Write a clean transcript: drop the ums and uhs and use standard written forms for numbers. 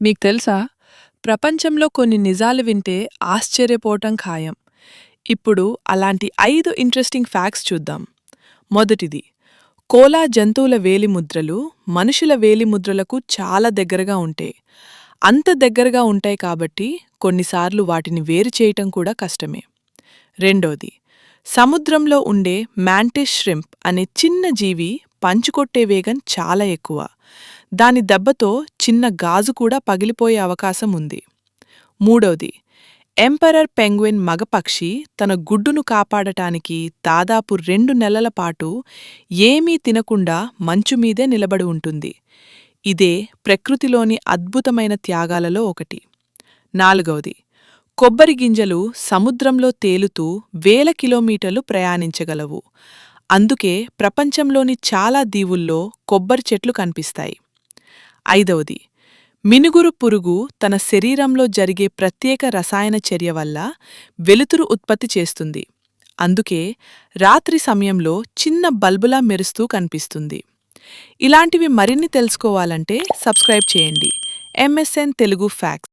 మీకు తెలుసా? ప్రపంచంలో కొన్ని నిజాలు వింటే ఆశ్చర్యపోవటం ఖాయం. ఇప్పుడు అలాంటి 5 ఇంట్రెస్టింగ్ ఫ్యాక్ట్స్ చూద్దాం. మొదటిది, కోలా జంతువుల వేలిముద్రలు మనుషుల వేలిముద్రలకు చాలా దగ్గరగా ఉంటాయి. అంత దగ్గరగా ఉంటాయి కాబట్టి కొన్నిసార్లు వాటిని వేరు చేయటం కూడా కష్టమే. రెండోది, సముద్రంలో ఉండే మ్యాంటిస్ ష్రింప్ అనే చిన్న జీవి పంచుకొట్టే వేగం చాలా ఎక్కువ. దాని దెబ్బతో చిన్న గాజు కూడా పగిలిపోయే అవకాశం ఉంది. మూడోది, ఎంపరర్ పెంగ్విన్ మగపక్షి తన గుడ్డును కాపాడటానికి దాదాపు 2 నెలల పాటు ఏమీ తినకుండా మంచుమీదే నిలబడి ఉంటుంది. ఇదే ప్రకృతిలోని అద్భుతమైన త్యాగాలలో ఒకటి. నాలుగవది, కొబ్బరి గింజలు సముద్రంలో తేలుతూ వేల కిలోమీటర్లు ప్రయాణించగలవు. అందుకే ప్రపంచంలోని చాలా దీవుల్లో కొబ్బరి చెట్లు కనిపిస్తాయి. ఐదవది, మినుగురు పురుగు తన శరీరంలో జరిగే ప్రత్యేక రసాయన చర్య వల్ల వెలుతురు ఉత్పత్తి చేస్తుంది. అందుకే రాత్రి సమయంలో చిన్న బల్బులా మెరుస్తూ కనిపిస్తుంది. ఇలాంటివి మరిన్ని తెలుసుకోవాలంటే సబ్స్క్రైబ్ చేయండి. MSN Telugu facts.